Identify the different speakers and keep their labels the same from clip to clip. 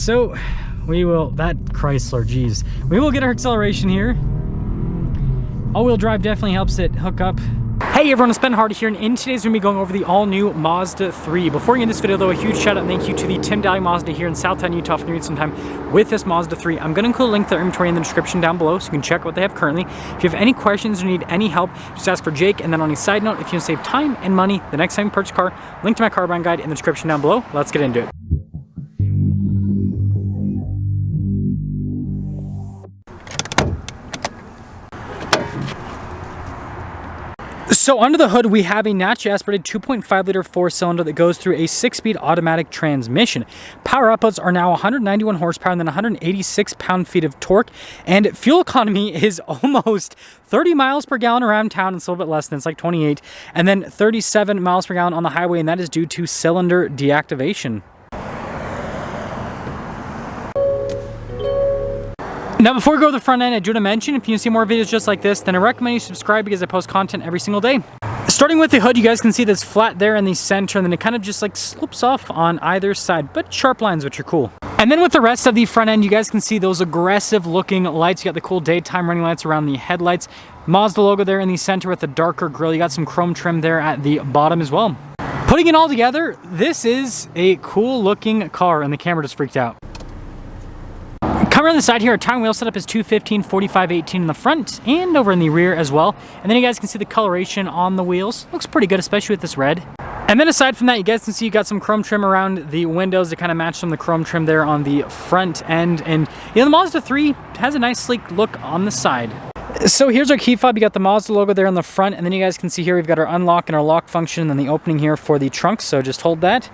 Speaker 1: So we will, that Chrysler, geez. We will get our acceleration here. All-wheel drive definitely helps it hook up. Hey everyone, it's Ben Hardy here, and in today's we're going to be going over the all-new Mazda 3. Before we get into this video though, a huge shout out and thank you to the Tim Daly Mazda here in Southtown, Utah for giving me some time with this Mazda 3. I'm going to include a link to their inventory in the description down below so you can check what they have currently. If you have any questions or need any help, just ask for Jake. And then on a side note, if you want to save time and money the next time you purchase a car, link to my car buying guide in the description down below. Let's get into it. So under the hood, we have a naturally aspirated 2.5 liter 4-cylinder that goes through a 6-speed automatic transmission. Power outputs are now 191 horsepower and then 186 pound-feet of torque. And fuel economy is almost 30 miles per gallon around town. It's a little bit less than, it's like 28. And then 37 miles per gallon on the highway, and that is due to cylinder deactivation. Now, before we go to the front end, I do want to mention, if you see more videos just like this, then I recommend you subscribe because I post content every single day. Starting with the hood, you guys can see this flat there in the center, and then it kind of just like slopes off on either side, but sharp lines, which are cool. And then with the rest of the front end, you guys can see those aggressive looking lights. You got the cool daytime running lights around the headlights. Mazda logo there in the center with the darker grille. You got some chrome trim there at the bottom as well. Putting it all together, this is a cool looking car, and the camera just freaked out. Coming around the side here, our tire wheel setup is 215, 45, 18 in the front and over in the rear as well. And then you guys can see the coloration on the wheels. Looks pretty good, especially with this red. And then aside from that, you guys can see you got some chrome trim around the windows to kind of match some of the chrome trim there on the front end. And you know, the Mazda 3 has a nice sleek look on the side. So here's our key fob. You got the Mazda logo there on the front, and then you guys can see here we've got our unlock and our lock function, and then the opening here for the trunk. So just hold that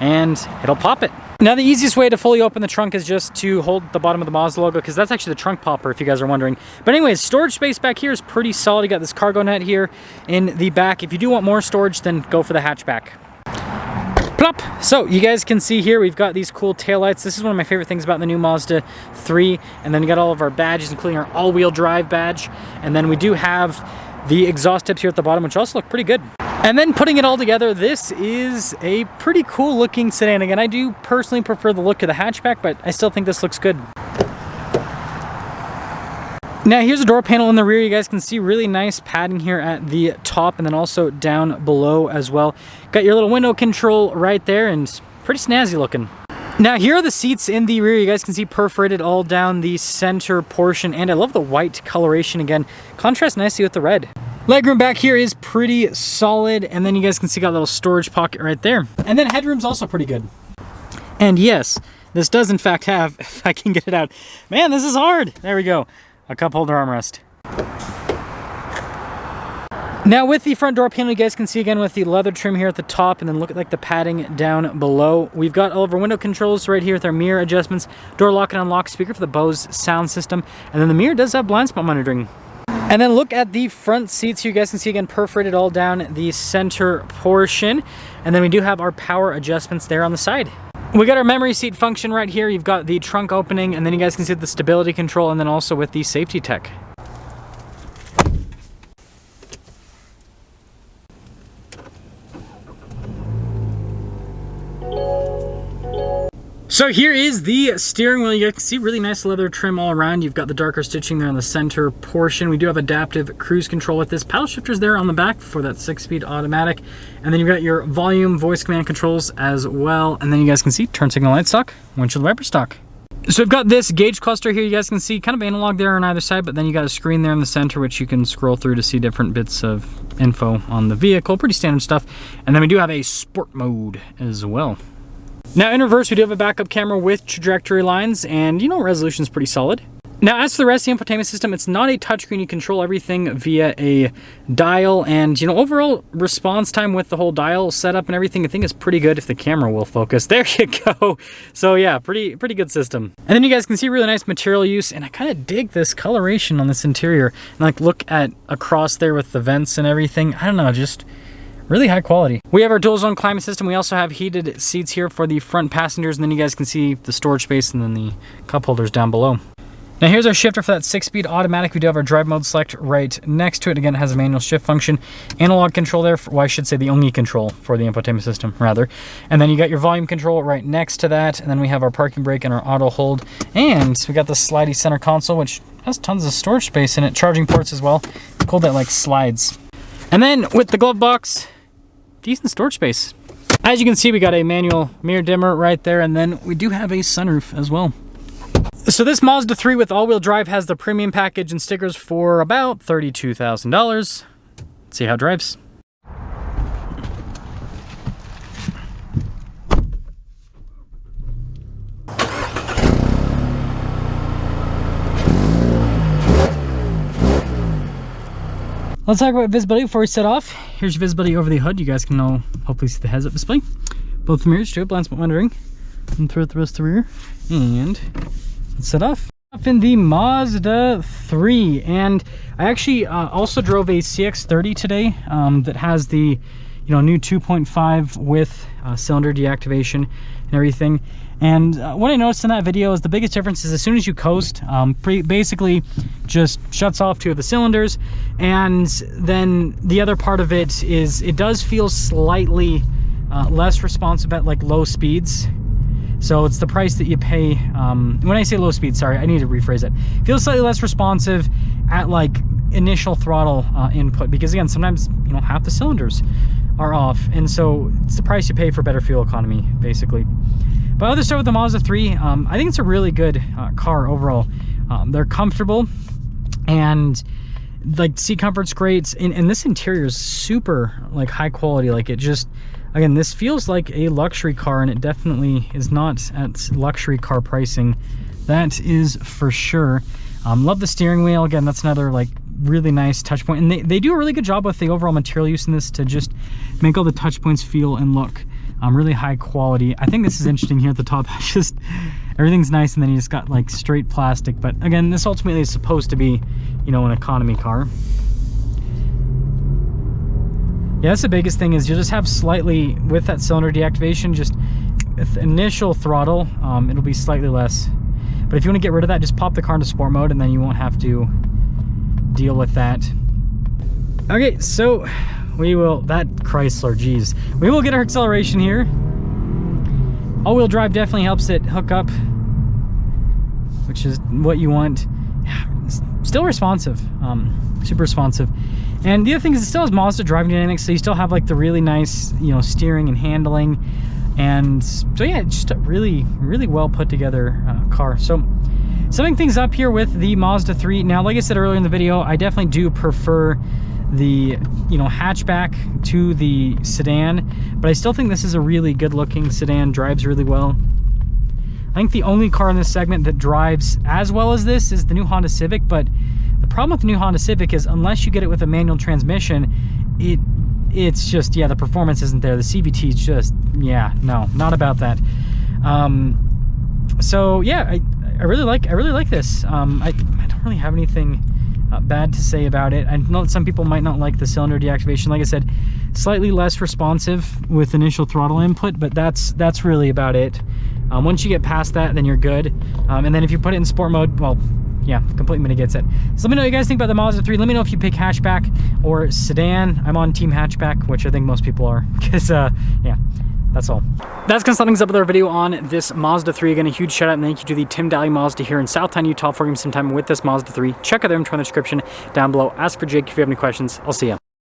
Speaker 1: and it'll pop it. Now, the easiest way to fully open the trunk is just to hold the bottom of the Mazda logo, because that's actually the trunk popper, if you guys are wondering. But anyways, storage space back here is pretty solid. You got this cargo net here in the back. If you do want more storage, then go for the hatchback. Plop! So you guys can see here we've got these cool taillights. This is one of my favorite things about the new Mazda 3. And then you got all of our badges, including our all-wheel drive badge. And then we do have the exhaust tips here at the bottom, which also look pretty good. And then putting it all together, this is a pretty cool looking sedan. Again, I do personally prefer the look of the hatchback, but I still think this looks good. Now here's a door panel in the rear. You guys can see really nice padding here at the top and then also down below as well. Got your little window control right there and pretty snazzy looking. Now here are the seats in the rear. You guys can see perforated all down the center portion, and I love the white coloration again. Contrasts nicely with the red. Legroom back here is pretty solid, and then you guys can see got a little storage pocket right there. And then headroom's also pretty good. And yes, this does in fact have, if I can get it out, man, this is hard. There we go, a cup holder armrest. Now with the front door panel, you guys can see again with the leather trim here at the top, and then look at like the padding down below. We've got all of our window controls right here with our mirror adjustments, door lock and unlock, speaker for the Bose sound system, and then the mirror does have blind spot monitoring. And then look at the front seats here. You guys can see again perforated all down the center portion. And then we do have our power adjustments there on the side. We got our memory seat function right here. You've got the trunk opening, and then you guys can see the stability control, and then also with the safety tech. So here is the steering wheel. You can see really nice leather trim all around. You've got the darker stitching there on the center portion. We do have adaptive cruise control with this. Paddle shifters there on the back for that 6-speed automatic. And then you've got your volume voice command controls as well. And then you guys can see turn signal light stock, windshield wiper stock. So we've got this gauge cluster here. You guys can see kind of analog there on either side, but then you got a screen there in the center, which you can scroll through to see different bits of info on the vehicle. Pretty standard stuff. And then we do have a sport mode as well. Now in reverse, we do have a backup camera with trajectory lines, and you know, resolution's pretty solid. Now as for the rest of the infotainment system, it's not a touchscreen. You control everything via a dial, and you know, overall response time with the whole dial setup and everything, I think is pretty good if the camera will focus. There you go. So yeah, pretty good system. And then you guys can see really nice material use, and I kind of dig this coloration on this interior. And like look at across there with the vents and everything. I don't know, just really high quality. We have our dual zone climate system. We also have heated seats here for the front passengers, and then you guys can see the storage space and then the cup holders down below. Now here's our shifter for that 6-speed automatic. We do have our drive mode select right next to it. Again, it has a manual shift function, analog control there, well, I should say the only control for the infotainment system, rather. And then you got your volume control right next to that. And then we have our parking brake and our auto hold. And we got the slidey center console, which has tons of storage space in it, charging ports as well. It's cool that like slides. And then with the glove box, decent storage space. As you can see, we got a manual mirror dimmer right there, and then we do have a sunroof as well. So this Mazda 3 with all-wheel drive has the premium package and stickers for about $32,000. Let's see how it drives. Let's talk about visibility before we set off. Here's your visibility over the hood. You guys can now hopefully see the heads-up display. Both mirrors, too, blind spot monitoring. And throughout the rest of the rear. And let's set off. Up in the Mazda 3. And I actually also drove a CX-30 today that has the new 2.5 with cylinder deactivation and everything. And what I noticed in that video is the biggest difference is as soon as you coast, basically just shuts off 2 of the cylinders. And then the other part of it is it does feel slightly less responsive at like low speeds. So it's the price that you pay. When I say low speed, sorry, I need to rephrase it. Feels slightly less responsive at like initial throttle input, because again, sometimes half the cylinders are off, and so it's the price you pay for better fuel economy, basically. But other stuff with the Mazda 3, I think it's a really good car overall. They're comfortable, and like seat comfort's great, and this interior is super like high quality. Like it just, again, this feels like a luxury car, and it definitely is not at luxury car pricing. That is for sure. Love the steering wheel. Again, that's another like really nice touch point, and they do a really good job with the overall material use in this to just make all the touch points feel and look really high quality. I think this is interesting here at the top. Just everything's nice, and then you just got like straight plastic. But again, this ultimately is supposed to be an economy car. Yeah, that's the biggest thing, is you'll just have slightly, with that cylinder deactivation, just with initial throttle, it'll be slightly less. But if you want to get rid of that, just pop the car into sport mode, and then you won't have to deal with that. Okay, so we will, that Chrysler, geez. We will get our acceleration here. All-wheel drive definitely helps it hook up, which is what you want. Still responsive, super responsive. And the other thing is it still has Mazda driving dynamics, so you still have like the really nice, steering and handling. And so yeah, it's just a really, really well put together car. So summing things up here with the Mazda 3. Now, like I said earlier in the video, I definitely do prefer the hatchback to the sedan, but I still think this is a really good looking sedan, drives really well. I think the only car in this segment that drives as well as this is the new Honda Civic, but the problem with the new Honda Civic is unless you get it with a manual transmission, it's just, yeah, the performance isn't there. The CVT is just, yeah, no, not about that. So yeah, I really like this. I don't really have anything bad to say about it. I know that some people might not like the cylinder deactivation. Like I said, slightly less responsive with initial throttle input, but that's really about it. Once you get past that, then you're good. And then if you put it in sport mode, well, yeah, completely mitigates it. So let me know what you guys think about the Mazda 3. Let me know if you pick hatchback or sedan. I'm on team hatchback, which I think most people are, because yeah, that's all. That's gonna sum things up with our video on this Mazda 3. Again, a huge shout out and thank you to the Tim Daly Mazda here in Southtown, Utah for giving some time with this Mazda 3. Check out their info in the description down below. Ask for Jake if you have any questions. I'll see ya.